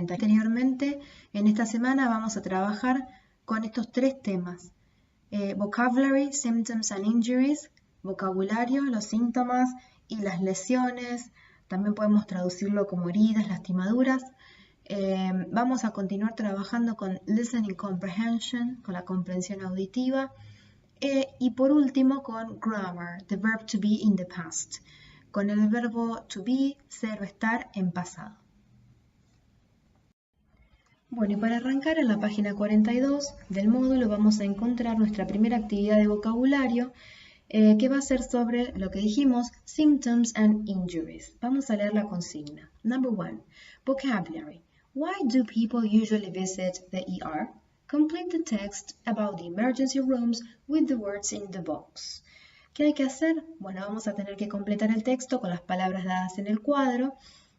Anteriormente, en esta semana vamos a trabajar con estos tres temas. Vocabulary, Symptoms and Injuries, vocabulario, los síntomas y las lesiones. También podemos traducirlo como heridas, lastimaduras. Vamos a continuar trabajando con Listening Comprehension, con la comprensión auditiva. Y por último con Grammar, the verb to be in the past, con el verbo to be, ser o estar en pasado. Bueno, y para arrancar en la página 42 del módulo vamos a encontrar nuestra primera actividad de vocabulario que va a ser sobre lo que dijimos, Symptoms and Injuries. Vamos a leer la consigna. Number 1. Vocabulary. Why do people usually visit the ER? Complete the text about the emergency rooms with the words in the box. ¿Qué hay que hacer? Bueno, vamos a tener que completar el texto con las palabras dadas en el cuadro,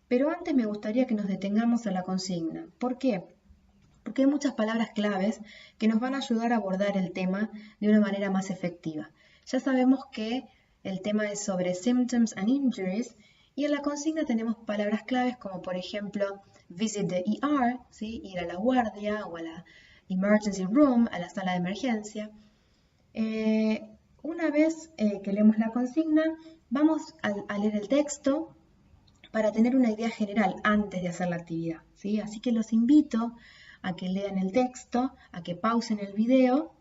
pero antes me gustaría que nos detengamos en la consigna. ¿Por qué? Porque hay muchas palabras claves que nos van a ayudar a abordar el tema de una manera más efectiva. Ya sabemos que el tema es sobre symptoms and injuries y en la consigna tenemos palabras claves como por ejemplo visit the ER, ¿sí? Ir a la guardia o a la emergency room, a la sala de emergencia. Una vez que leemos la consigna, vamos a leer el texto para tener una idea general antes de hacer la actividad, ¿sí? Así que los invito a que lean el texto, a que pausen el video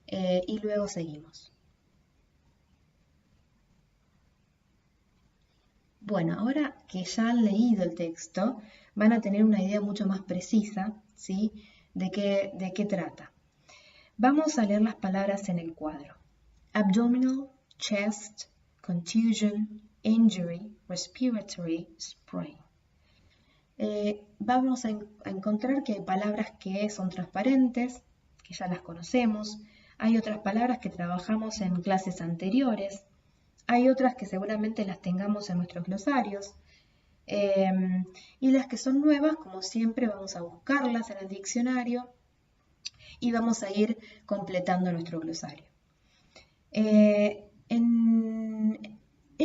y luego seguimos. Bueno, ahora que ya han leído el texto, van a tener una idea mucho más precisa, ¿sí? de qué trata. Vamos a leer las palabras en el cuadro. Abdominal, chest, contusion, injury, respiratory, sprain. Vamos a encontrar que hay palabras que son transparentes, que ya las conocemos. Hay otras palabras que trabajamos en clases anteriores. Hay otras que seguramente las tengamos en nuestros glosarios. Y las que son nuevas, como siempre, vamos a buscarlas en el diccionario y vamos a ir completando nuestro glosario. Es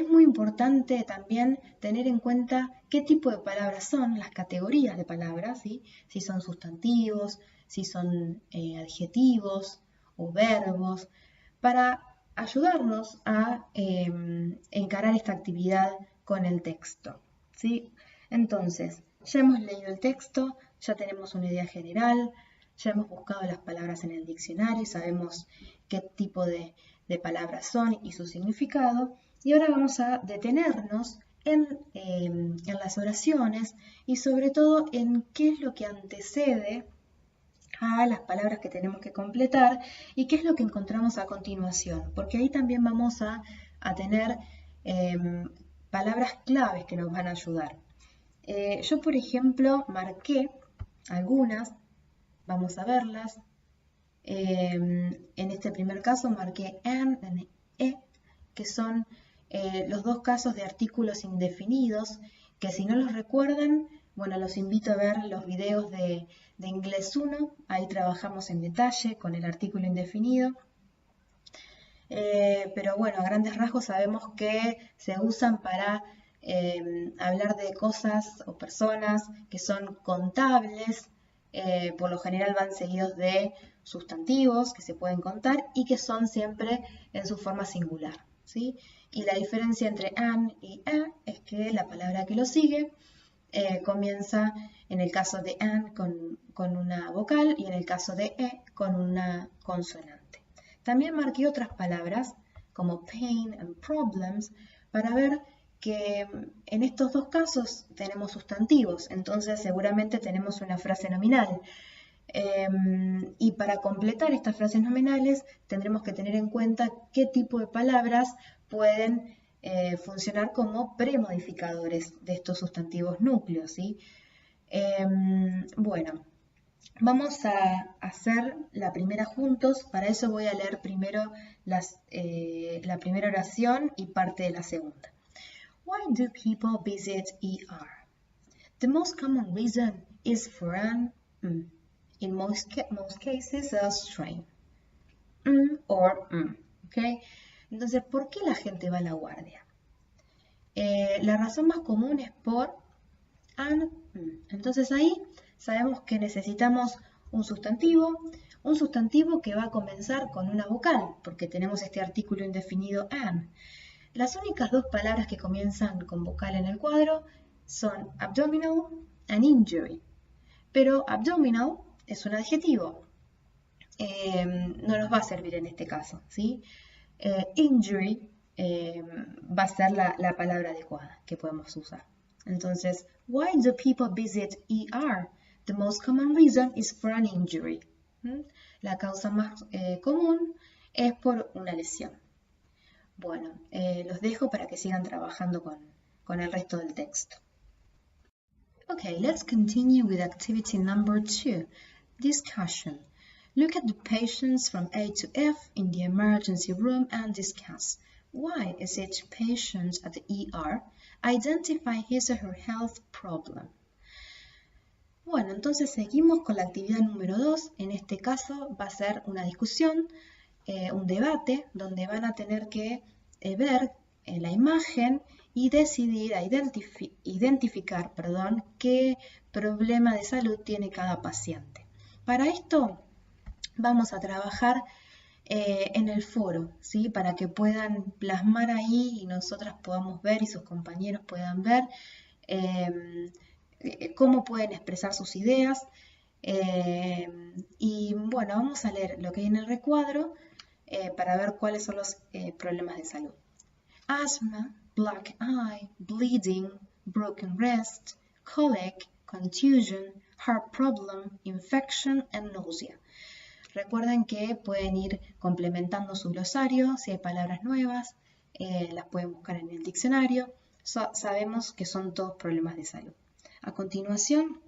muy importante también tener en cuenta qué tipo de palabras son, las categorías de palabras, ¿sí? Si son sustantivos, si son adjetivos o verbos, para ayudarnos a encarar esta actividad con el texto, ¿sí? Entonces, ya hemos leído el texto, ya tenemos una idea general, ya hemos buscado las palabras en el diccionario, sabemos qué tipo de palabras son y su significado, y ahora vamos a detenernos en las oraciones y sobre todo en qué es lo que antecede a las palabras que tenemos que completar y qué es lo que encontramos a continuación, porque ahí también vamos a tener palabras claves que nos van a ayudar. Yo, por ejemplo, marqué algunas, vamos a verlas. En este primer caso marqué and e, que son los dos casos de artículos indefinidos, que si no los recuerdan, bueno, los invito a ver los videos de Inglés 1, ahí trabajamos en detalle con el artículo indefinido. Pero bueno, a grandes rasgos sabemos que se usan para hablar de cosas o personas que son contables, por lo general van seguidos de sustantivos que se pueden contar y que son siempre en su forma singular, ¿sí? Y la diferencia entre an y a es que la palabra que lo sigue comienza en el caso de an con una vocal y en el caso de e con una consonante. También marqué otras palabras como pain and problems para ver que en estos dos casos tenemos sustantivos, entonces seguramente tenemos una frase nominal. Y para completar estas frases nominales tendremos que tener en cuenta qué tipo de palabras pueden funcionar como premodificadores de estos sustantivos núcleos, ¿sí? Bueno, vamos a hacer la primera juntos. Para eso voy a leer primero la primera oración y parte de la segunda. Why do people visit ER? The most common reason is for an in most cases a strain or okay? Entonces, ¿por qué la gente va a la guardia? La razón más común es por an. Entonces ahí sabemos que necesitamos un sustantivo que va a comenzar con una vocal, porque tenemos este artículo indefinido an. Las únicas dos palabras que comienzan con vocal en el cuadro son abdominal and injury. Pero abdominal es un adjetivo, no nos va a servir en este caso, ¿sí? Injury va a ser la palabra adecuada que podemos usar. Entonces, why do people visit ER? The most common reason is for an injury. La causa más común es por una lesión. Bueno, los dejo para que sigan trabajando con el resto del texto. Okay, let's continue with activity number 2, discussion. Look at the patients from A to F in the emergency room and discuss. Why is each patient at the ER? Identify his or her health problem. Bueno, entonces seguimos con la actividad número 2. En este caso va a ser una discusión, un debate, donde van a tener que ver la imagen y decidir, identificar qué problema de salud tiene cada paciente. Para esto vamos a trabajar en el foro, ¿sí? Para que puedan plasmar ahí y nosotras podamos ver y sus compañeros puedan ver cómo pueden expresar sus ideas. Y bueno, vamos a leer lo que hay en el recuadro para ver cuáles son los problemas de salud. Asthma, black eye, bleeding, broken wrist, colic, contusion, heart problem, infection and nausea. Recuerden que pueden ir complementando su glosario, si hay palabras nuevas, las pueden buscar en el diccionario. Sabemos que son todos problemas de salud. A continuación,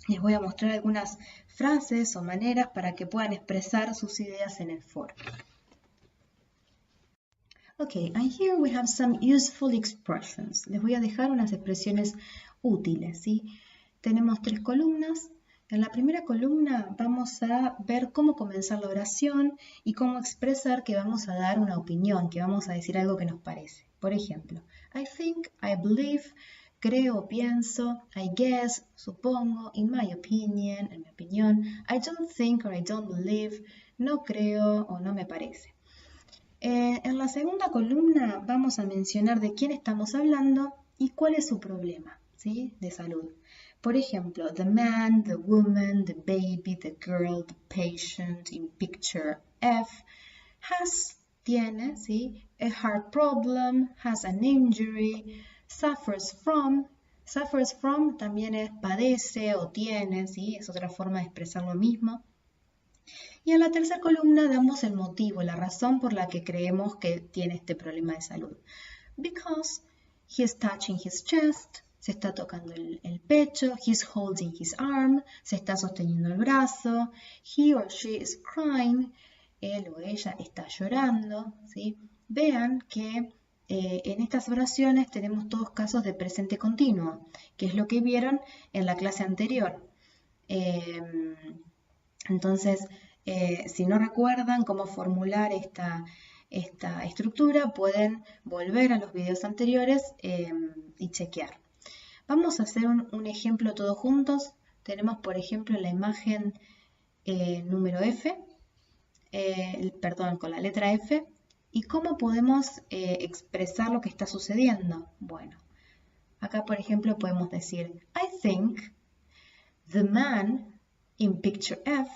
les voy a mostrar algunas frases o maneras para que puedan expresar sus ideas en el foro. Okay, and here we have some useful expressions. Les voy a dejar unas expresiones útiles, ¿sí? Tenemos 3 columnas. En la primera columna vamos a ver cómo comenzar la oración y cómo expresar que vamos a dar una opinión, que vamos a decir algo que nos parece. Por ejemplo, I think, I believe, creo, pienso, I guess, supongo, in my opinion, en mi opinión, I don't think or I don't believe, no creo o no me parece. En la segunda columna vamos a mencionar de quién estamos hablando y cuál es su problema, ¿sí? De salud. Por ejemplo, the man, the woman, the baby, the girl, the patient in picture F has, tiene, ¿sí? A heart problem, has an injury, suffers from también es padece o tiene, ¿sí? Es otra forma de expresar lo mismo. Y en la tercera columna damos el motivo, la razón por la que creemos que tiene este problema de salud. Because he is touching his chest, se está tocando el pecho, he's holding his arm, se está sosteniendo el brazo, he or she is crying, él o ella está llorando, ¿sí? Vean que en estas oraciones tenemos todos casos de presente continuo, que es lo que vieron en la clase anterior. Entonces, si no recuerdan cómo formular esta estructura, pueden volver a los videos anteriores y chequear. Vamos a hacer un ejemplo todos juntos. Tenemos, por ejemplo, la imagen número F, con la letra F. ¿Y cómo podemos expresar lo que está sucediendo? Bueno, acá, por ejemplo, podemos decir, I think the man in picture F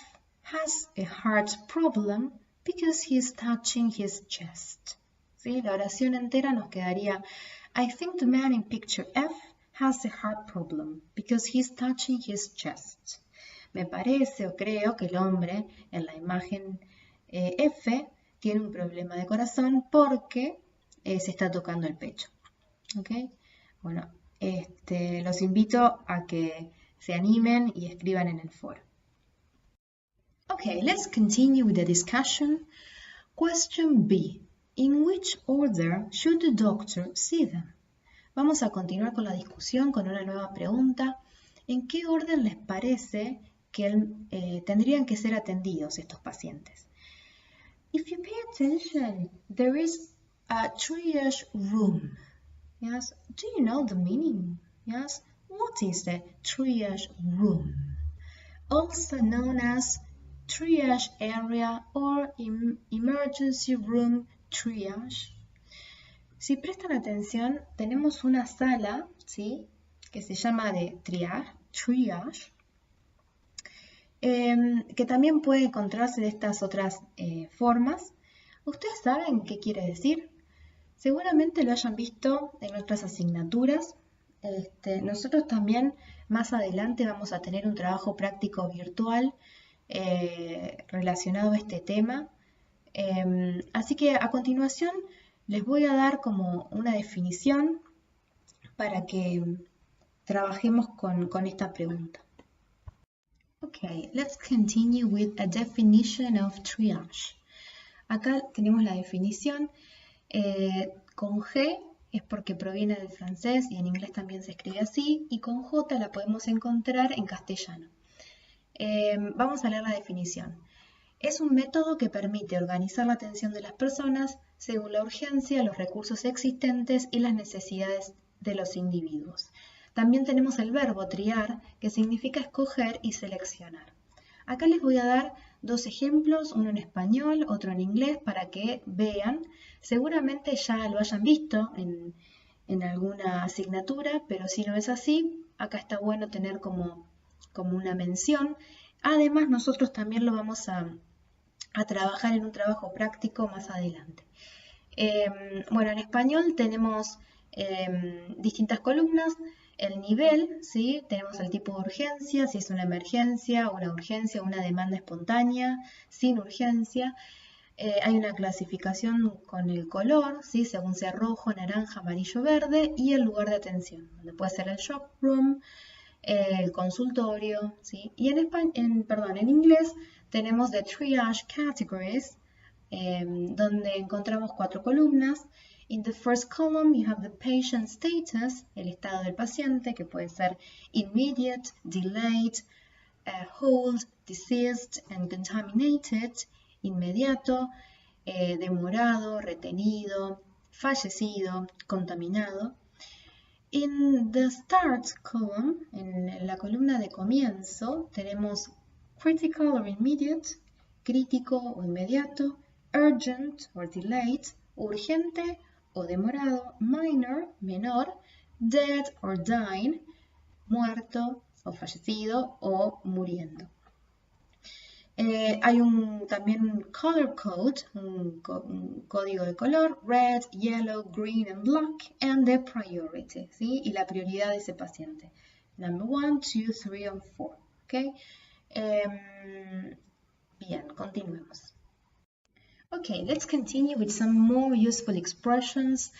has a heart problem because he is touching his chest. ¿Sí? La oración entera nos quedaría, I think the man in picture F has a heart problem because he is touching his chest. Me parece o creo que el hombre en la imagen F tiene un problema de corazón porque se está tocando el pecho. ¿Okay? Bueno, los invito a que se animen y escriban en el foro. Okay, let's continue with the discussion. Question B. In which order should the doctor see them? Vamos a continuar con la discusión con una nueva pregunta. ¿En qué orden les parece que tendrían que ser atendidos estos pacientes? If you pay attention, there is a triage room. Yes, do you know the meaning? Yes, what is the triage room? also known as triage area or emergency room triage. Si prestan atención, tenemos una sala, ¿sí?, que se llama de triage, que también puede encontrarse de estas otras formas. ¿Ustedes saben qué quiere decir? Seguramente lo hayan visto en otras asignaturas. Nosotros también más adelante vamos a tener un trabajo práctico virtual relacionado a este tema. Así que a continuación les voy a dar como una definición para que trabajemos con esta pregunta. Okay, let's continue with a definition of triage. Acá tenemos la definición. Con G es porque proviene del francés y en inglés también se escribe así, y con J la podemos encontrar en castellano. Vamos a leer la definición. Es un método que permite organizar la atención de las personas según la urgencia, los recursos existentes y las necesidades de los individuos. También tenemos el verbo triar, que significa escoger y seleccionar. Acá les voy a dar dos ejemplos, uno en español, otro en inglés, para que vean. Seguramente ya lo hayan visto en alguna asignatura, pero si no es así, acá está bueno tener como una mención. Además, nosotros también lo vamos a trabajar en un trabajo práctico más adelante. Bueno, en español tenemos distintas columnas. El nivel, ¿sí? Tenemos el tipo de urgencia, si es una emergencia, una urgencia, una demanda espontánea, sin urgencia. Hay una clasificación con el color, ¿sí? Según sea rojo, naranja, amarillo, verde, y el lugar de atención, donde puede ser el shock room, el consultorio, ¿sí? Y en inglés tenemos the triage categories, donde encontramos 4 columnas. In the first column you have the patient status, el estado del paciente, que puede ser immediate, delayed, hold, deceased and contaminated, inmediato, demorado, retenido, fallecido, contaminado. In the start column, en la columna de comienzo, tenemos critical or immediate, crítico o inmediato, urgent or delayed, urgente o demorado, minor, menor, dead or dying, muerto o fallecido o muriendo. Hay también un color code, un código de color, red, yellow, green and black, and the priority, ¿sí? Y la prioridad de ese paciente. Number 1, 2, 3 and 4. ¿Okay? Bien, continuemos. Okay, let's continue with some more useful expressions.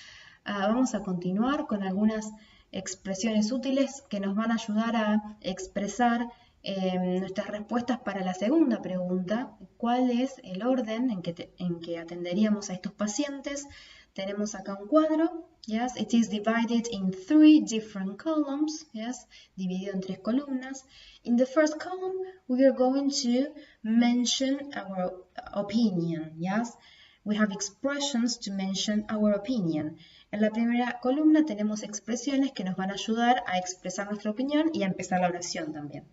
Vamos a continuar con algunas expresiones útiles que nos van a ayudar a expresar nuestras respuestas para la segunda pregunta. ¿Cuál es el orden en que atenderíamos a estos pacientes? Tenemos acá un cuadro. Yes, it is divided in 3 different columns. Yes, dividido en 3 columnas. In the first column, we are going to mention our opinion. Yes, we have expressions to mention our opinion. En la primera columna tenemos expresiones que nos van a ayudar a expresar nuestra opinión y a empezar la oración también.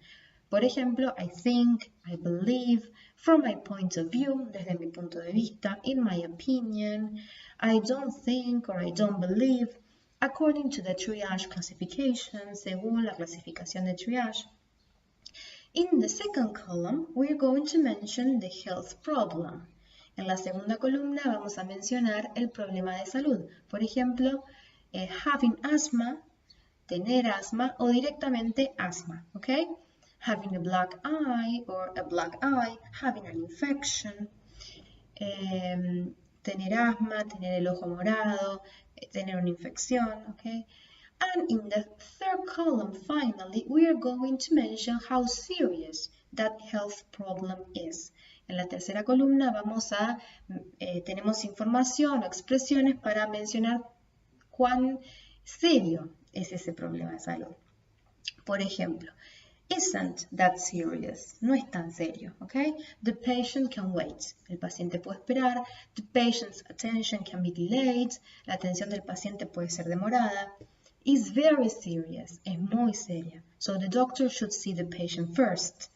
Por ejemplo, I think, I believe, from my point of view, desde mi punto de vista, in my opinion, I don't think or I don't believe, according to the triage classification, según la clasificación de triage. In the second column, we are going to mention the health problem. En la segunda columna vamos a mencionar el problema de salud. Por ejemplo, having asthma, tener asma o directamente asma, ¿ok? Having a black eye or a black eye, having an infection, tener asma, tener el ojo morado, tener una infección, ¿ok? And in the third column, finally, we are going to mention how serious that health problem is. En la tercera columna tenemos información o expresiones para mencionar cuán serio es ese problema de salud. Por ejemplo, isn't that serious? No es tan serio, ¿ok? The patient can wait. El paciente puede esperar. The patient's attention can be delayed. La atención del paciente puede ser demorada. Is very serious. Es muy seria. So the doctor should see the patient first.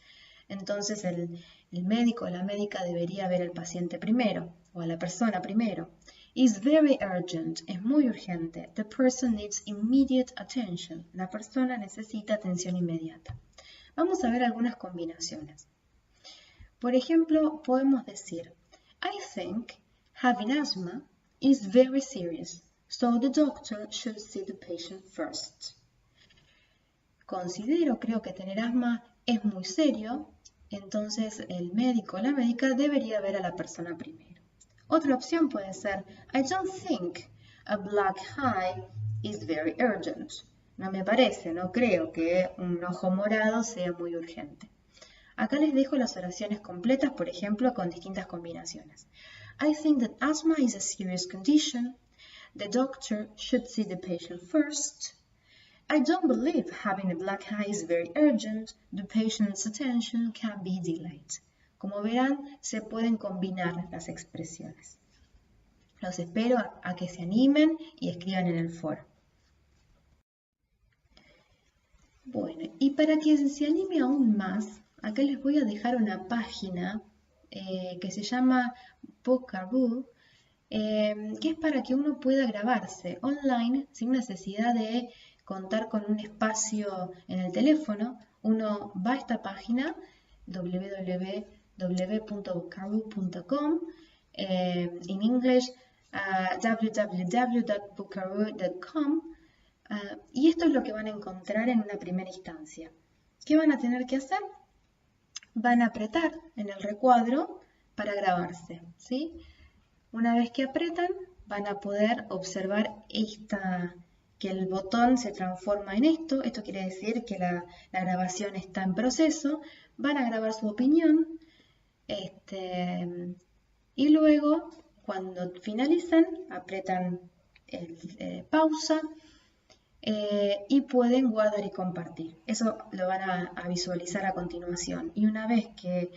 Entonces el médico o la médica debería ver al paciente primero o a la persona primero. Is very urgent, es muy urgente. The person needs immediate attention. La persona necesita atención inmediata. Vamos a ver algunas combinaciones. Por ejemplo, podemos decir, I think having asthma is very serious, so the doctor should see the patient first. Creo que tener asma es muy serio, entonces el médico o la médica debería ver a la persona primero. Otra opción puede ser, I don't think a black eye is very urgent. No me parece, no creo que un ojo morado sea muy urgente. Acá les dejo las oraciones completas, por ejemplo, con distintas combinaciones. I think that asthma is a serious condition. The doctor should see the patient first. I don't believe having a black eye is very urgent. The patient's attention can be delayed. Como verán, se pueden combinar las expresiones. Los espero a que se animen y escriban en el foro. Bueno, y para que se anime aún más, acá les voy a dejar una página que se llama Bookaboo, que es para que uno pueda grabarse online sin necesidad de contar con un espacio en el teléfono. Uno va a esta página www.bookaboo.com, en inglés www.bookaboo.com, y esto es lo que van a encontrar en una primera instancia. ¿Qué van a tener que hacer? Van a apretar en el recuadro para grabarse, ¿sí? Una vez que apretan, van a poder observar que el botón se transforma en esto. Esto quiere decir que la grabación está en proceso. Van a grabar su opinión. Y luego, cuando finalizan, apretan pausa y pueden guardar y compartir. Eso lo van a visualizar a continuación. Y una vez que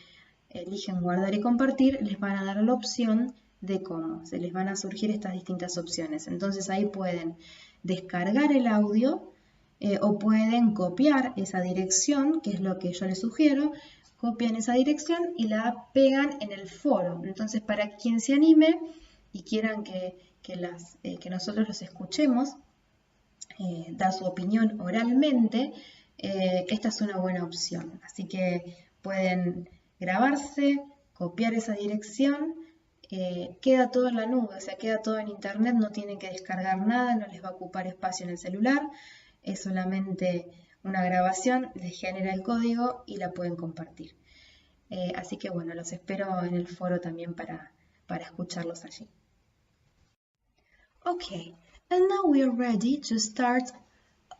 eligen guardar y compartir, les van a dar la opción de cómo. Se les van a surgir estas distintas opciones. Entonces ahí pueden descargar el audio o pueden copiar esa dirección, que es lo que yo les sugiero. Copian esa dirección y la pegan en el foro. Entonces, para quien se anime y quieran que nosotros los escuchemos, dar su opinión oralmente, esta es una buena opción. Así que pueden grabarse, copiar esa dirección, queda todo en la nube, o sea, queda todo en internet, no tienen que descargar nada, no les va a ocupar espacio en el celular, es solamente una grabación, les genera el código y la pueden compartir. Así que bueno, los espero en el foro también para escucharlos allí. Okay, and now we are ready to start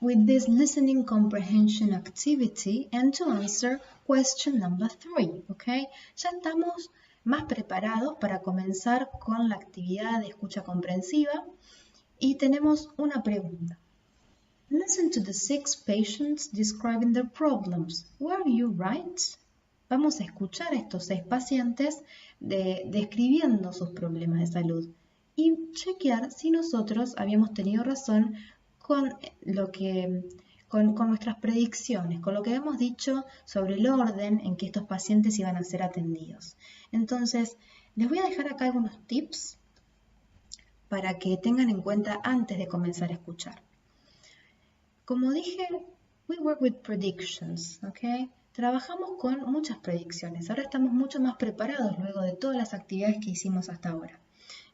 with this listening comprehension activity and to answer question number 3, okay? Ya estamos más preparados para comenzar con la actividad de escucha comprensiva y tenemos una pregunta. Listen to the 6 patients describing their problems. Were you right? Vamos a escuchar a estos 6 pacientes describiendo sus problemas de salud y chequear si nosotros habíamos tenido razón con nuestras predicciones, con lo que hemos dicho sobre el orden en que estos pacientes iban a ser atendidos. Entonces, les voy a dejar acá algunos tips para que tengan en cuenta antes de comenzar a escuchar. Como dije, we work with predictions, ¿ok? Trabajamos con muchas predicciones. Ahora estamos mucho más preparados luego de todas las actividades que hicimos hasta ahora.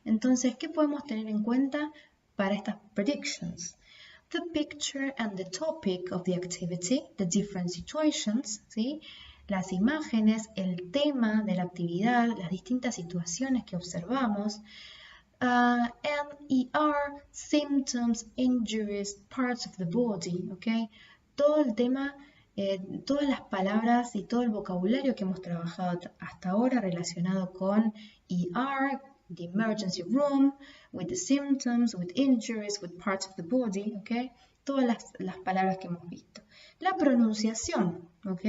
Entonces, ¿qué podemos tener en cuenta para estas predictions? The picture and the topic of the activity, the different situations, ¿sí? Las imágenes, el tema de la actividad, las distintas situaciones que observamos, MER, symptoms, injuries, parts of the body, ¿ok? Todo el tema, todas las palabras y todo el vocabulario que hemos trabajado hasta ahora relacionado con ER, the emergency room, with the symptoms, with injuries, with parts of the body, ¿ok? Todas las palabras que hemos visto. La pronunciación, ¿ok?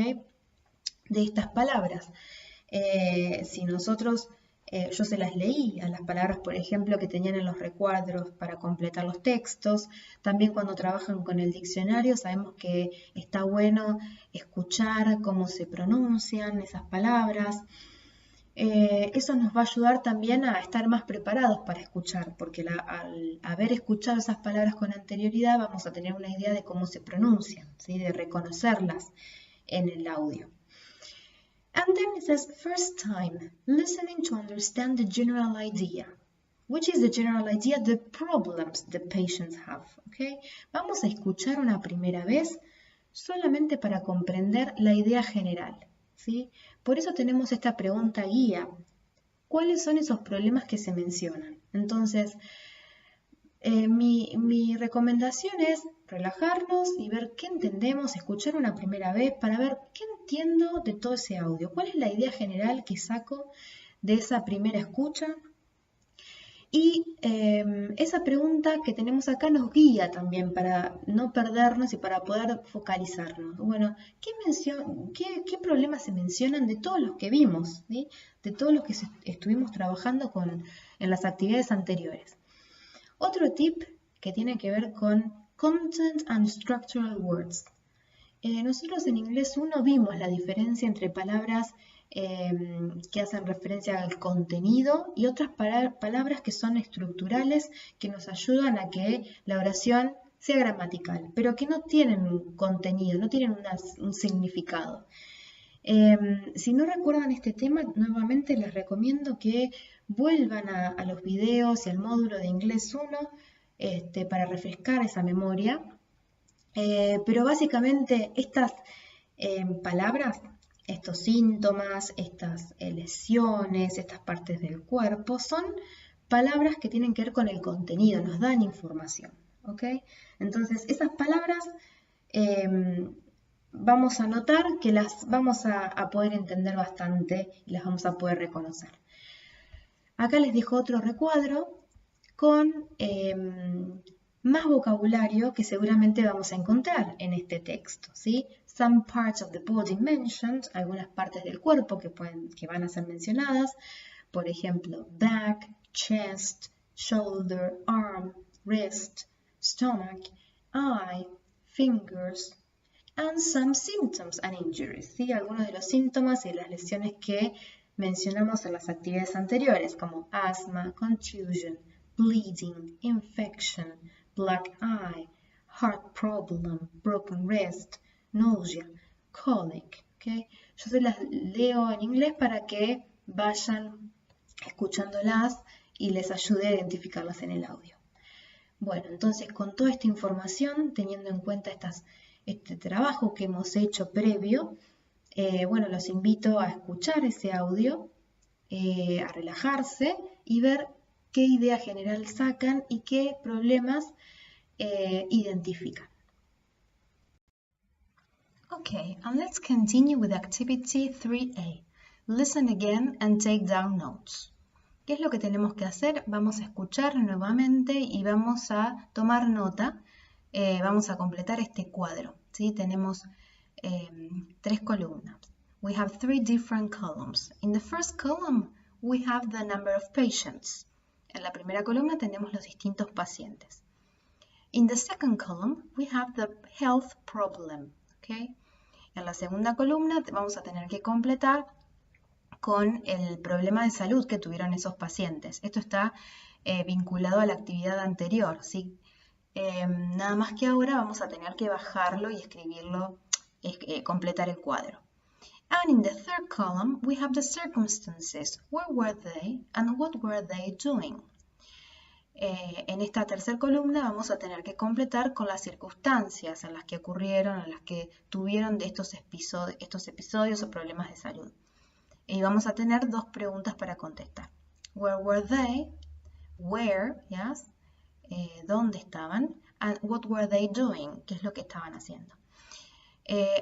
De estas palabras. Si nosotros yo se las leí a las palabras, por ejemplo, que tenían en los recuadros para completar los textos. También cuando trabajan con el diccionario sabemos que está bueno escuchar cómo se pronuncian esas palabras. Eso nos va a ayudar también a estar más preparados para escuchar, porque al haber escuchado esas palabras con anterioridad vamos a tener una idea de cómo se pronuncian, ¿sí? De reconocerlas en el audio. And then it says, first time, listening to understand the general idea. Which is the general idea? The problems the patients have. ¿Okay? Vamos a escuchar una primera vez solamente para comprender la idea general. ¿Sí? Por eso tenemos esta pregunta guía. ¿Cuáles son esos problemas que se mencionan? Entonces, mi recomendación es relajarnos y ver qué entendemos, escuchar una primera vez para ver qué entiendo de todo ese audio, cuál es la idea general que saco de esa primera escucha. Y esa pregunta que tenemos acá nos guía también para no perdernos y para poder focalizarnos. Bueno, ¿qué problemas se mencionan de todos los que vimos? ¿Sí? De todos los que estuvimos trabajando en las actividades anteriores. Otro tip que tiene que ver con Content and Structural Words. Nosotros en inglés 1 vimos la diferencia entre palabras que hacen referencia al contenido y otras palabras que son estructurales, que nos ayudan a que la oración sea gramatical, pero que no tienen un contenido, no tienen un significado. Si no recuerdan este tema, nuevamente les recomiendo que vuelvan a los videos y al módulo de inglés 1 para refrescar esa memoria. Pero básicamente estas palabras, estos síntomas, estas lesiones, estas partes del cuerpo, son palabras que tienen que ver con el contenido, nos dan información. ¿Ok? Entonces, esas palabras vamos a notar que las vamos a poder entender bastante y las vamos a poder reconocer. Acá les dejo otro recuadro con más vocabulario que seguramente vamos a encontrar en este texto, ¿sí? Some parts of the body mentioned, algunas partes del cuerpo que van a ser mencionadas, por ejemplo, back, chest, shoulder, arm, wrist, stomach, eye, fingers, and some symptoms and injuries, ¿sí? Algunos de los síntomas y las lesiones que mencionamos en las actividades anteriores, como asma, contusion, bleeding, infection, black eye, heart problem, broken wrist, nausea, colic. ¿Okay? Yo se las leo en inglés para que vayan escuchándolas y les ayude a identificarlas en el audio. Bueno, entonces con toda esta información, teniendo en cuenta este trabajo que hemos hecho previo, bueno, los invito a escuchar ese audio, a relajarse y ver qué idea general sacan y qué problemas identifican. Okay, and let's continue with activity 3A. Listen again and take down notes. ¿Qué es lo que tenemos que hacer? Vamos a escuchar nuevamente y vamos a tomar nota. Vamos a completar este cuadro, ¿sí? Tenemos 3 columnas. We have 3 different columns. In the first column, we have the number of patients. En la primera columna tenemos los distintos pacientes. In the second column, we have the health problem. Okay? En la segunda columna vamos a tener que completar con el problema de salud que tuvieron esos pacientes. Esto está vinculado a la actividad anterior, ¿sí? Nada más que ahora vamos a tener que bajarlo y escribirlo, completar el cuadro. And in the third column, we have the circumstances. Where were they and what were they doing? En esta tercera columna vamos a tener que completar con las circunstancias en las que ocurrieron, en las que tuvieron de estos episodios o problemas de salud. Y vamos a tener 2 preguntas para contestar. Where were they? Where, yes? ¿Dónde estaban? And what were they doing? ¿Qué es lo que estaban haciendo?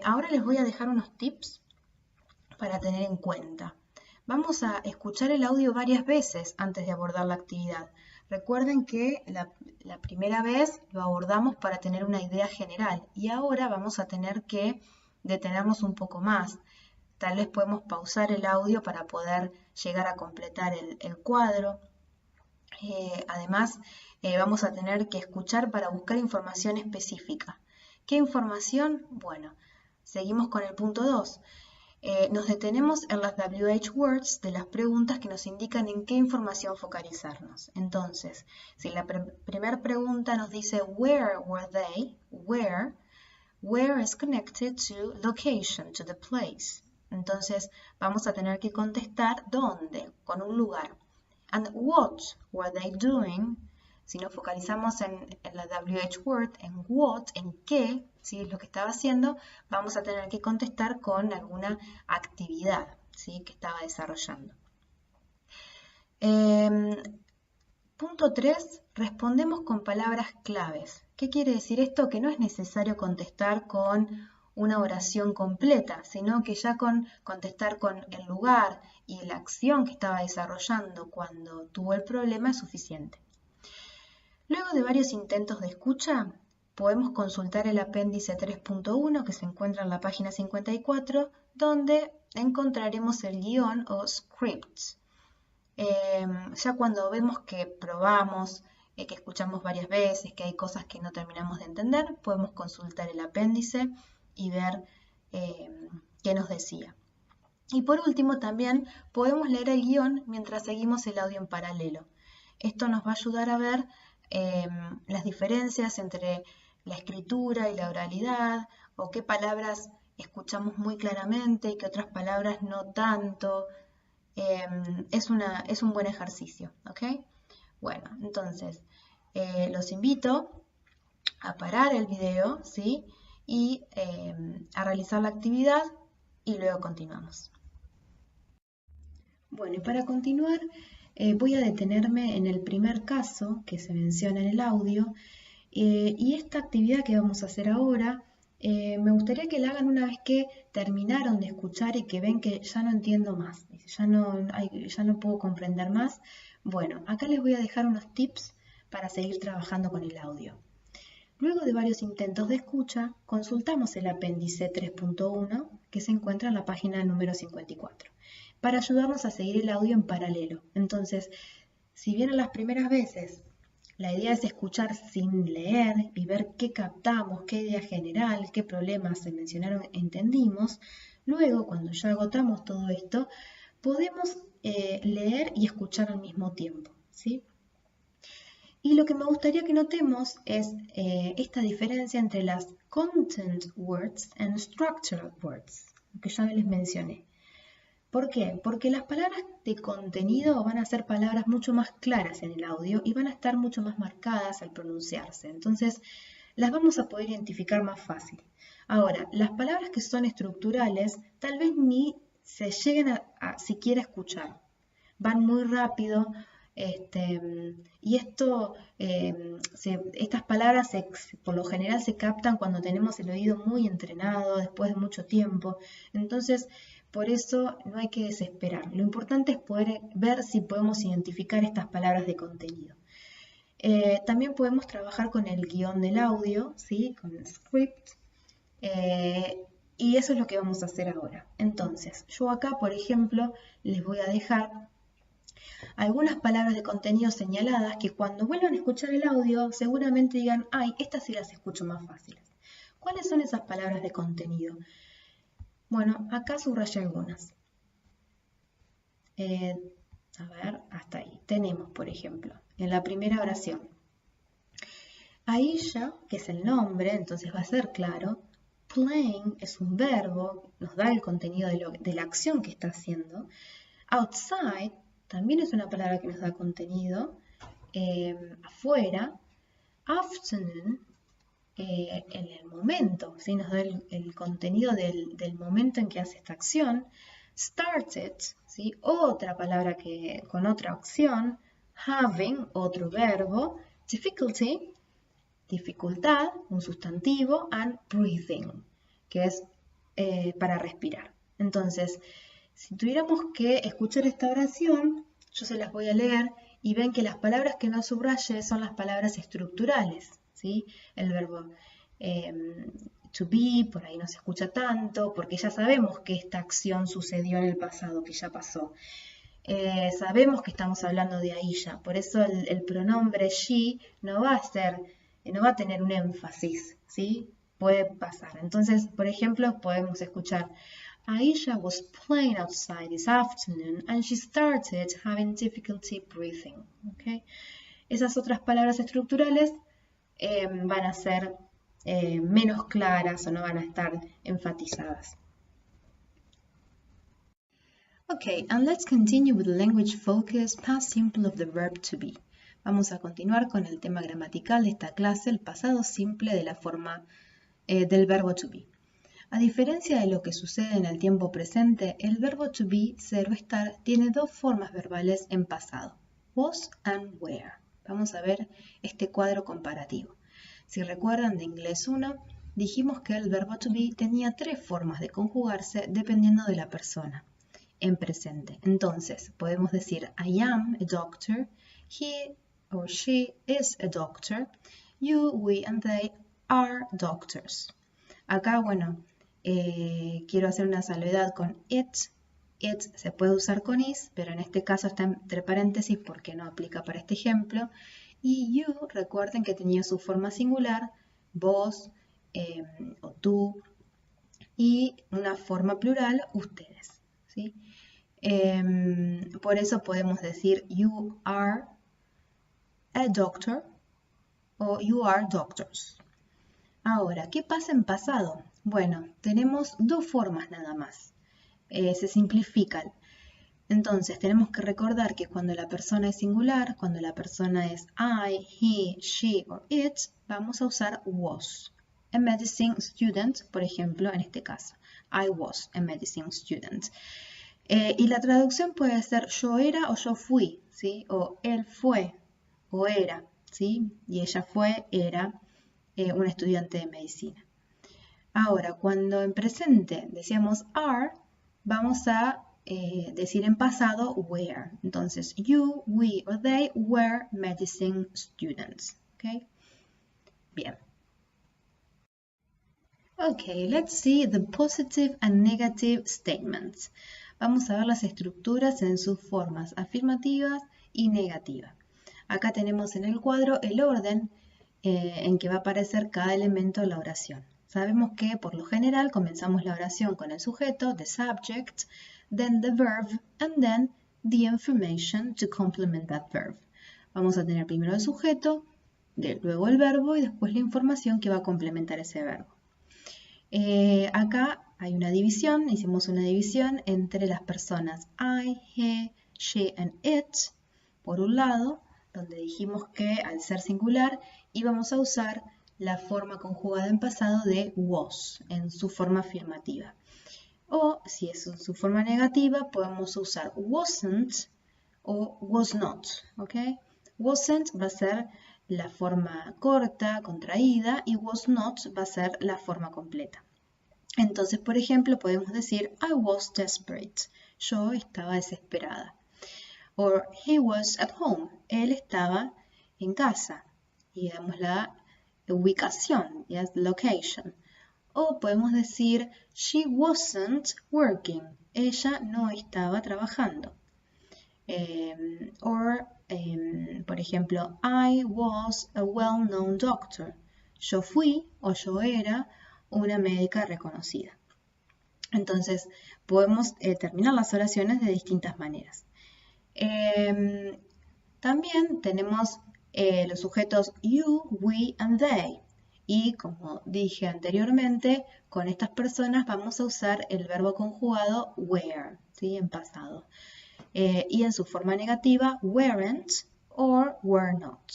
Ahora les voy a dejar unos tips para tener en cuenta. Vamos a escuchar el audio varias veces antes de abordar la actividad. Recuerden que la primera vez lo abordamos para tener una idea general y ahora vamos a tener que detenernos un poco más. tal vez podemos pausar el audio para poder llegar a completar el cuadro. Además, vamos a tener que escuchar para buscar información específica. ¿Qué información? Bueno, seguimos con el punto 2. Nos detenemos en las WH words de las preguntas que nos indican en qué información focalizarnos. Entonces, si la primera pregunta nos dice where were they, where is connected to location, to the place. Entonces, vamos a tener que contestar dónde, con un lugar. And what were they doing? Si nos focalizamos en la WH word, en what, en qué, ¿sí? Es lo que estaba haciendo, vamos a tener que contestar con alguna actividad, ¿sí? Que estaba desarrollando. Punto 3, respondemos con palabras claves. ¿Qué quiere decir esto? Que no es necesario contestar con una oración completa, sino que ya con contestar con el lugar y la acción que estaba desarrollando cuando tuvo el problema es suficiente. Luego de varios intentos de escucha, podemos consultar el apéndice 3.1 que se encuentra en la página 54, donde encontraremos el guión o script. Ya cuando vemos que probamos, que escuchamos varias veces, que hay cosas que no terminamos de entender, podemos consultar el apéndice y ver qué nos decía. Y por último también podemos leer el guión mientras seguimos el audio en paralelo. Esto nos va a ayudar a ver las diferencias entre la escritura y la oralidad, o qué palabras escuchamos muy claramente y qué otras palabras no tanto. Es un buen ejercicio, ¿ok? Bueno, entonces los invito a parar el video, ¿sí? Y a realizar la actividad y luego continuamos. Bueno, y para continuar voy a detenerme en el primer caso que se menciona en el audio y esta actividad que vamos a hacer ahora me gustaría que la hagan una vez que terminaron de escuchar y que ven que ya no entiendo más, ya no puedo comprender más. Bueno, acá les voy a dejar unos tips para seguir trabajando con el audio. Luego de varios intentos de escucha, consultamos el apéndice 3.1 que se encuentra en la página número 54 para ayudarnos a seguir el audio en paralelo. Entonces, si bien en las primeras veces la idea es escuchar sin leer y ver qué captamos, qué idea general, qué problemas se mencionaron, entendimos, luego cuando ya agotamos todo esto, podemos leer y escuchar al mismo tiempo, ¿sí? Y lo que me gustaría que notemos es esta diferencia entre las content words and structural words, que ya les mencioné. ¿Por qué? Porque las palabras de contenido van a ser palabras mucho más claras en el audio y van a estar mucho más marcadas al pronunciarse. Entonces, las vamos a poder identificar más fácil. Ahora, las palabras que son estructurales tal vez ni se lleguen a siquiera escuchar. Van muy rápido. Y estas palabras por lo general se captan cuando tenemos el oído muy entrenado, después de mucho tiempo. Entonces, por eso no hay que desesperar. Lo importante es poder ver si podemos identificar estas palabras de contenido. También podemos trabajar con el guión del audio, ¿sí? Con el script. Y eso es lo que vamos a hacer ahora. Entonces, yo acá, por ejemplo, les voy a dejar algunas palabras de contenido señaladas que cuando vuelvan a escuchar el audio seguramente digan, ay, estas sí las escucho más fáciles. ¿Cuáles son esas palabras de contenido? Bueno, acá subrayé algunas. A ver, hasta ahí. Tenemos, por ejemplo, en la primera oración, Aisha, que es el nombre, entonces va a ser claro. Playing es un verbo, nos da el contenido de la acción que está haciendo. Outside también es una palabra que nos da contenido. Afuera. Afternoon, en el momento, ¿sí? Nos da el contenido del momento en que hace esta acción. Started, ¿sí? Otra palabra con otra acción. Having, otro verbo. Difficulty, dificultad, un sustantivo. And breathing, que es para respirar. Entonces, si tuviéramos que escuchar esta oración, yo se las voy a leer y ven que las palabras que no subrayé son las palabras estructurales, ¿sí? El verbo to be, por ahí no se escucha tanto, porque ya sabemos que esta acción sucedió en el pasado, que ya pasó. Sabemos que estamos hablando de Aisha, por eso el pronombre she no va a tener un énfasis, ¿sí? Puede pasar. Entonces, por ejemplo, podemos escuchar Aisha was playing outside this afternoon and she started having difficulty breathing. ¿Okay? Esas otras palabras estructurales van a ser menos claras o no van a estar enfatizadas. Okay, and let's continue with the language focus past simple of the verb to be. Vamos a continuar con el tema gramatical de esta clase, el pasado simple de la forma del verbo to be. A diferencia de lo que sucede en el tiempo presente, el verbo to be, ser o estar, tiene dos formas verbales en pasado, was and were. Vamos a ver este cuadro comparativo. Si recuerdan de inglés 1, dijimos que el verbo to be tenía tres formas de conjugarse dependiendo de la persona en presente. Entonces, podemos decir I am a doctor, he or she is a doctor, you, we and they are doctors. Acá, bueno, quiero hacer una salvedad con it. It se puede usar con is, pero en este caso está entre paréntesis porque no aplica para este ejemplo. Y you, recuerden que tenía su forma singular, vos o tú, y una forma plural, ustedes. ¿Sí? Por eso podemos decir you are a doctor o you are doctors. Ahora, ¿qué pasa en pasado? Bueno, tenemos dos formas nada más. Se simplifican. Entonces, tenemos que recordar que cuando la persona es singular, cuando la persona es I, he, she or it, vamos a usar was. A medicine student, por ejemplo, en este caso. I was a medicine student. Y la traducción puede ser yo era o yo fui, ¿sí? O él fue o era, ¿sí? Y ella fue, era un estudiante de medicina. Ahora, cuando en presente decíamos are, vamos a decir en pasado were. Entonces, you, we or they were medicine students. ¿Okay? Bien. Okay, let's see the positive and negative statements. Vamos a ver las estructuras en sus formas afirmativas y negativas. Acá tenemos en el cuadro el orden en que va a aparecer cada elemento de la oración. Sabemos que por lo general comenzamos la oración con el sujeto, the subject, then the verb, and then the information to complement that verb. Vamos a tener primero el sujeto, luego el verbo y después la información que va a complementar ese verbo. Acá hay una división, hicimos una división entre las personas I, he, she and it, por un lado, donde dijimos que al ser singular íbamos a usar la forma conjugada en pasado de was en su forma afirmativa. O si es en su forma negativa, podemos usar wasn't o was not. ¿Okay? Wasn't va a ser la forma corta, contraída, y was not va a ser la forma completa. Entonces, por ejemplo, podemos decir I was desperate. Yo estaba desesperada. Or he was at home. Él estaba en casa. Y damos la ubicación, yes, location. O podemos decir she wasn't working. Ella no estaba trabajando. Por ejemplo, I was a well-known doctor. Yo fui o yo era una médica reconocida. Entonces, podemos terminar las oraciones de distintas maneras. También tenemos los sujetos you, we and they. Y como dije anteriormente, con estas personas vamos a usar el verbo conjugado were, ¿sí? En pasado. Y en su forma negativa, weren't or were not.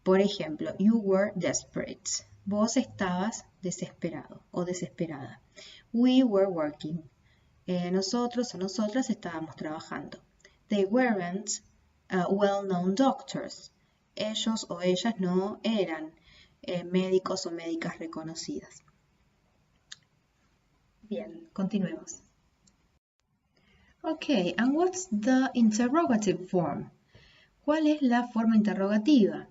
Por ejemplo, you were desperate. Vos estabas desesperado o desesperada. We were working. Nosotros o nosotras estábamos trabajando. They weren't well-known doctors. Ellos o ellas no eran médicos o médicas reconocidas. Bien, continuemos. Okay, and what's the interrogative form? ¿Cuál es la forma interrogativa?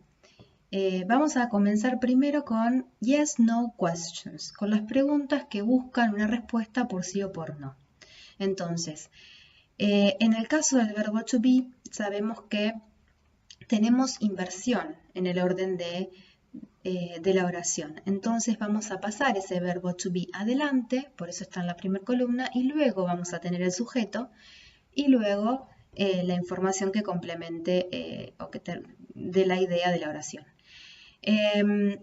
Vamos a comenzar primero con yes, no questions, con las preguntas que buscan una respuesta por sí o por no. Entonces, en el caso del verbo to be, sabemos que tenemos inversión en el orden de la oración. Entonces vamos a pasar ese verbo to be adelante, por eso está en la primera columna, y luego vamos a tener el sujeto y luego la información que complemente o que dé la idea de la oración.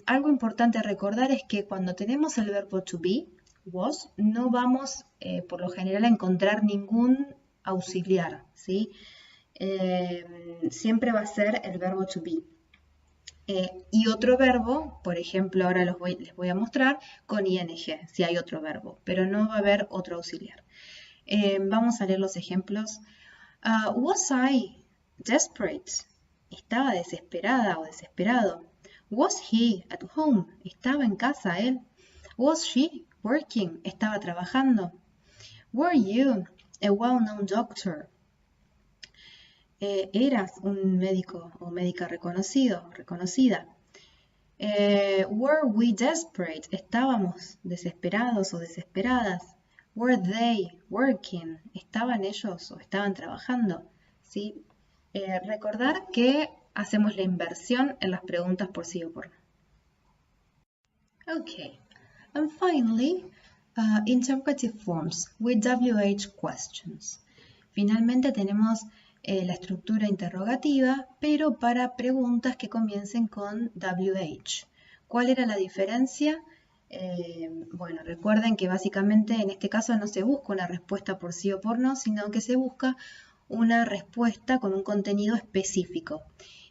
Algo importante a recordar es que cuando tenemos el verbo to be, was, no vamos por lo general a encontrar ningún auxiliar, ¿sí? Siempre va a ser el verbo to be. Y otro verbo, por ejemplo, ahora les voy a mostrar con ing, si hay otro verbo, pero no va a haber otro auxiliar. Vamos a leer los ejemplos. Was I desperate? ¿Estaba desesperada o desesperado? Was he at home? ¿Estaba en casa él? Was she working? ¿Estaba trabajando? Were you a well-known doctor? ¿Eras un médico o médica reconocido, reconocida? Were we desperate? ¿Estábamos desesperados o desesperadas? Were they working? ¿Estaban ellos o estaban trabajando? ¿Sí? Recordar que hacemos la inversión en las preguntas por sí o por no. Okay, and finally, interrogative forms with WH questions. Finalmente tenemos la estructura interrogativa, pero para preguntas que comiencen con WH. ¿Cuál era la diferencia? Bueno, recuerden que básicamente en este caso no se busca una respuesta por sí o por no, sino que se busca una respuesta con un contenido específico.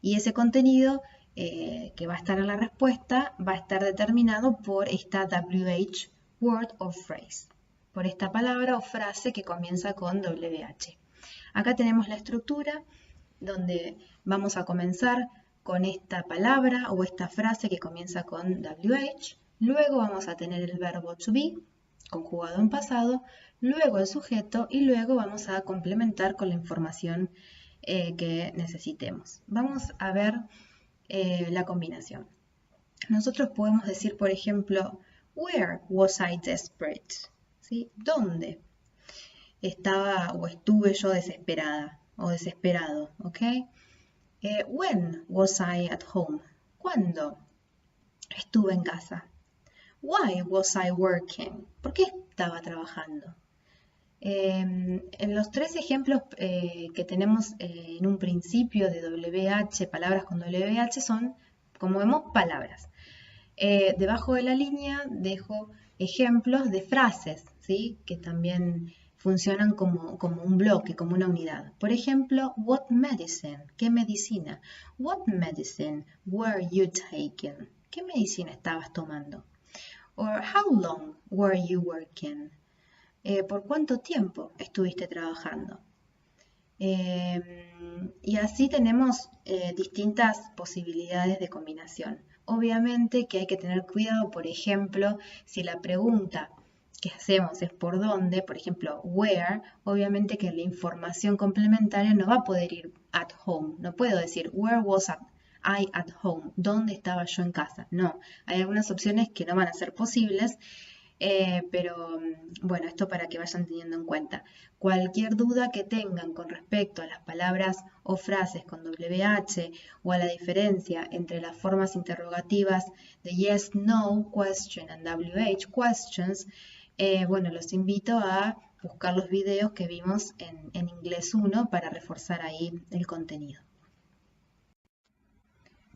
Y ese contenido que va a estar en la respuesta va a estar determinado por esta WH, word or phrase, por esta palabra o frase que comienza con WH. Acá tenemos la estructura donde vamos a comenzar con esta palabra o esta frase que comienza con WH, luego vamos a tener el verbo to be, conjugado en pasado, luego el sujeto y luego vamos a complementar con la información que necesitemos. Vamos a ver la combinación. Nosotros podemos decir, por ejemplo, where was I desperate? ¿Sí? ¿Dónde estaba o estuve yo desesperada o desesperado? ¿Ok? When was I at home? ¿Cuándo estuve en casa? Why was I working? ¿Por qué estaba trabajando? En los tres ejemplos que tenemos en un principio de WH, palabras con WH, son, como vemos, palabras. Debajo de la línea dejo ejemplos de frases, ¿sí? Que también funcionan como un bloque, como una unidad. Por ejemplo, what medicine? ¿Qué medicina? What medicine were you taking? ¿Qué medicina estabas tomando? Or how long were you working? ¿Por cuánto tiempo estuviste trabajando? Y así tenemos distintas posibilidades de combinación. Obviamente que hay que tener cuidado, por ejemplo, si la pregunta que hacemos es por dónde, por ejemplo, where, obviamente que la información complementaria no va a poder ir at home. No puedo decir where was I at home, ¿dónde estaba yo en casa? No, hay algunas opciones que no van a ser posibles. Pero bueno, esto para que vayan teniendo en cuenta. Cualquier duda que tengan con respecto a las palabras o frases con WH o a la diferencia entre las formas interrogativas de yes, no, question and WH, questions, bueno, los invito a buscar los videos que vimos en Inglés 1 para reforzar ahí el contenido.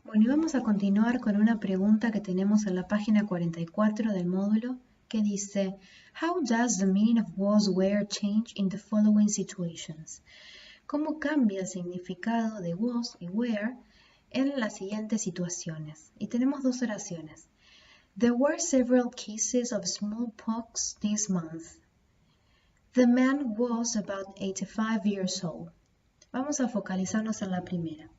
Bueno, y vamos a continuar con una pregunta que tenemos en la página 44 del módulo, que dice, how does the meaning of was, were change in the following situations? ¿Cómo cambia el significado de was y were en las siguientes situaciones? Y tenemos dos oraciones. There were several cases of smallpox this month. The man was about 85 years old. Vamos a focalizarnos en la primera.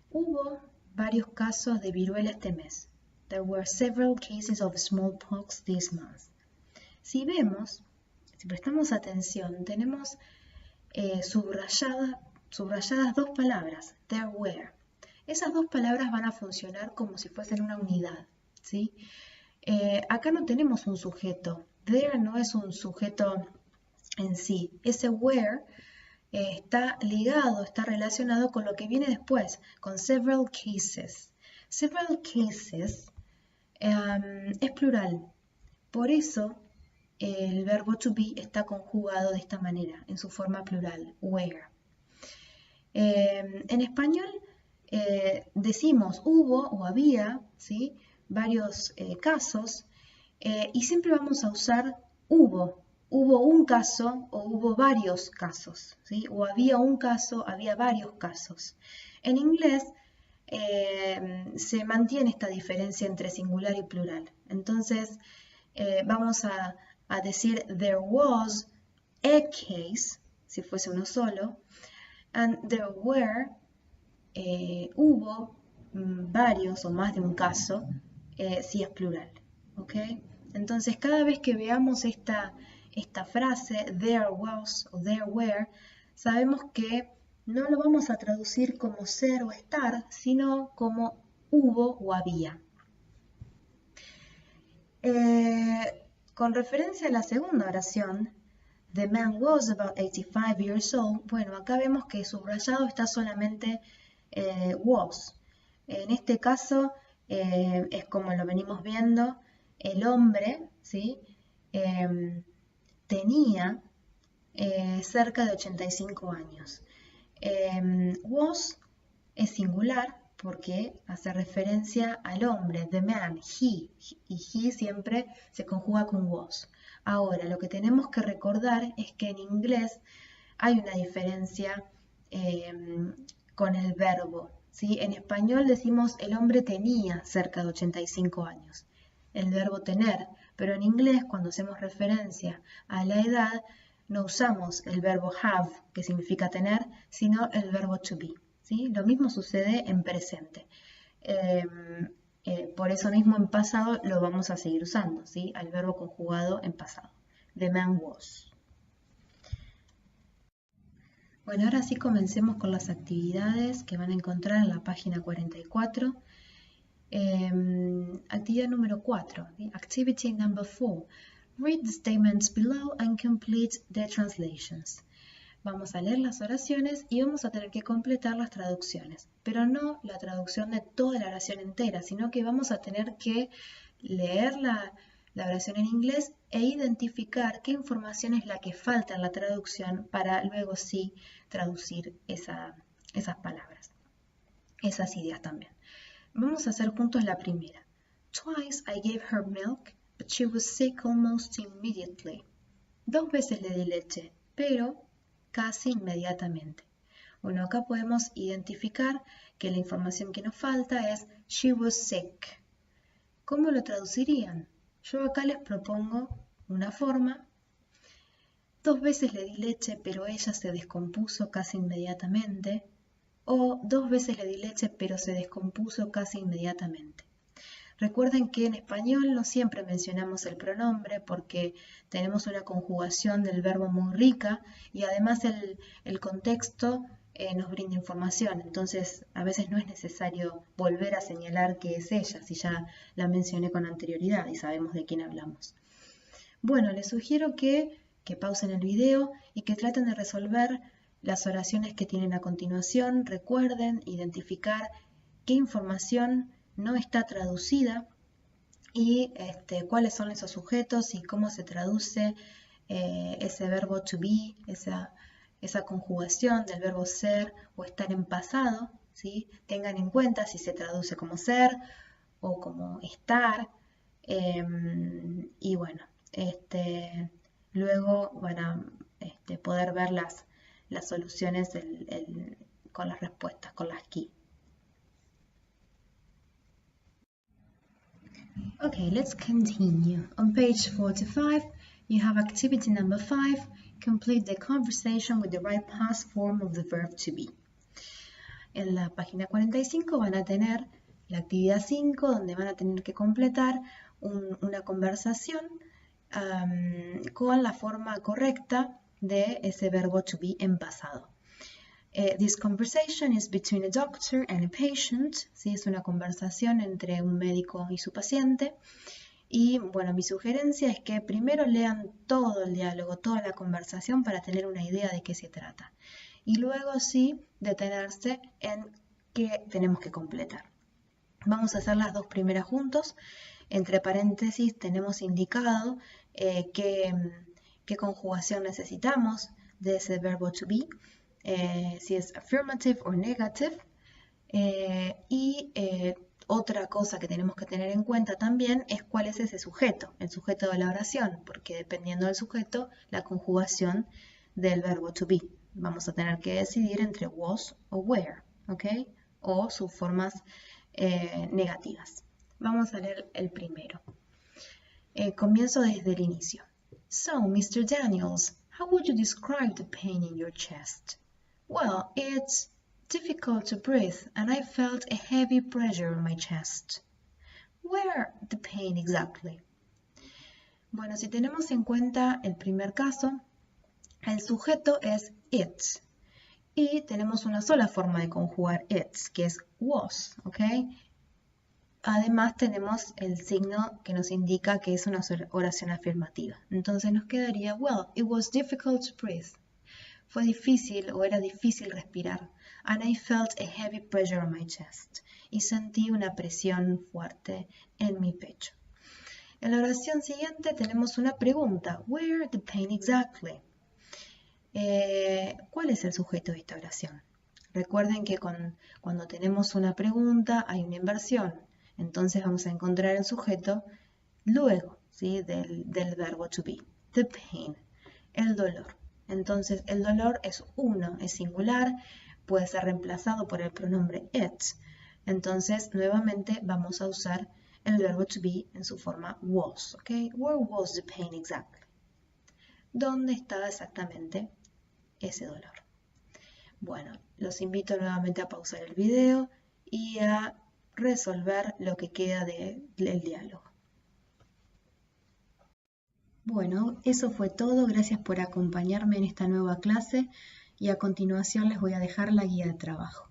Hubo varios casos de viruela este mes. There were several cases of smallpox this month. Si vemos, si prestamos atención, tenemos subrayadas dos palabras, there were. esas dos palabras van a funcionar como si fuesen una unidad, ¿sí? Acá no tenemos un sujeto. There no es un sujeto en sí. Ese where está ligado, está relacionado con lo que viene después, con several cases. Several cases es plural. Por eso el verbo to be está conjugado de esta manera, en su forma plural, where. En español decimos hubo o había, ¿sí? Varios casos y siempre vamos a usar hubo. Hubo un caso o hubo varios casos, ¿sí? O había un caso, había varios casos. En inglés se mantiene esta diferencia entre singular y plural. Entonces vamos a decir there was a case, si fuese uno solo, and there were, hubo varios o más de un caso, si es plural. ¿Ok? Entonces, cada vez que veamos esta frase, there was o there were, sabemos que no lo vamos a traducir como ser o estar, sino como hubo o había. Con referencia a la segunda oración, the man was about 85 years old, bueno, acá vemos que subrayado está solamente was. En este caso, es como lo venimos viendo, el hombre, ¿sí? Tenía cerca de 85 años. Was es singular porque hace referencia al hombre, the man, he, y he siempre se conjuga con was. Ahora, lo que tenemos que recordar es que en inglés hay una diferencia con el verbo, ¿sí? En español decimos el hombre tenía cerca de 85 años, el verbo tener, pero en inglés cuando hacemos referencia a la edad no usamos el verbo have, que significa tener, sino el verbo to be, ¿sí? Lo mismo sucede en presente. Por eso mismo en pasado lo vamos a seguir usando, ¿sí? Al verbo conjugado en pasado. The man was. Bueno, ahora sí comencemos con las actividades que van a encontrar en la página 44. Actividad número 4. Activity number 4. Read the statements below and complete the translations. Vamos a leer las oraciones y vamos a tener que completar las traducciones, pero no la traducción de toda la oración entera, sino que vamos a tener que leer la oración en inglés e identificar qué información es la que falta en la traducción para luego sí traducir esas palabras, esas ideas también. Vamos a hacer juntos la primera. Twice I gave her milk, but she was sick almost immediately. 2 veces le di leche, pero casi inmediatamente. Bueno, acá podemos identificar que la información que nos falta es she was sick. ¿Cómo lo traducirían? Yo acá les propongo una forma. 2 veces le di leche, pero ella se descompuso casi inmediatamente. O 2 veces le di leche, pero se descompuso casi inmediatamente. Recuerden que en español no siempre mencionamos el pronombre porque tenemos una conjugación del verbo muy rica y además el contexto nos brinda información. Entonces a veces no es necesario volver a señalar que es ella si ya la mencioné con anterioridad y sabemos de quién hablamos. Bueno, les sugiero que pausen el video y que traten de resolver las oraciones que tienen a continuación. Recuerden identificar qué información no está traducida y cuáles son esos sujetos y cómo se traduce ese verbo to be, esa conjugación del verbo ser o estar en pasado, ¿sí? Tengan en cuenta si se traduce como ser o como estar y bueno, luego van a poder ver las soluciones con las respuestas, con las key. Okay, let's continue. On page 45, you have activity number 5. Complete the conversation with the right past form of the verb to be. En la página 45 van a tener la actividad 5, donde van a tener que completar una conversación con la forma correcta de ese verbo to be en pasado. This conversation is between a doctor and a patient. ¿Sí? Es una conversación entre un médico y su paciente. Y bueno, mi sugerencia es que primero lean todo el diálogo, toda la conversación para tener una idea de qué se trata. Y luego sí detenerse en qué tenemos que completar. Vamos a hacer las dos primeras juntos. Entre paréntesis tenemos indicado qué conjugación necesitamos de ese verbo to be, si es affirmative o negative. Otra cosa que tenemos que tener en cuenta también es cuál es ese sujeto, el sujeto de la oración, porque dependiendo del sujeto, la conjugación del verbo to be. Vamos a tener que decidir entre was o were, ¿ok? O sus formas negativas. Vamos a leer el primero. Comienzo desde el inicio. So, Mr. Daniels, how would you describe the pain in your chest? Well, it's difficult to breathe, and I felt a heavy pressure on my chest. Where the pain exactly? Bueno, si tenemos en cuenta el primer caso, el sujeto es it. Y tenemos una sola forma de conjugar it, que es was, ¿ok? Además tenemos el signo que nos indica que es una oración afirmativa. Entonces nos quedaría, well, it was difficult to breathe. Fue difícil o era difícil respirar. And I felt a heavy pressure on my chest. Y sentí una presión fuerte en mi pecho. En la oración siguiente tenemos una pregunta. Where the pain exactly? ¿Cuál es el sujeto de esta oración? Recuerden que cuando tenemos una pregunta hay una inversión. Entonces vamos a encontrar el sujeto luego, ¿sí? del verbo to be. The pain, el dolor. Entonces el dolor es uno, es singular, puede ser reemplazado por el pronombre it. Entonces nuevamente vamos a usar el verbo to be en su forma was. ¿Okay? Where was the pain exactly? ¿Dónde estaba exactamente ese dolor? Bueno, los invito nuevamente a pausar el video y a resolver lo que queda del diálogo. Bueno, eso fue todo. Gracias por acompañarme en esta nueva clase y a continuación les voy a dejar la guía de trabajo.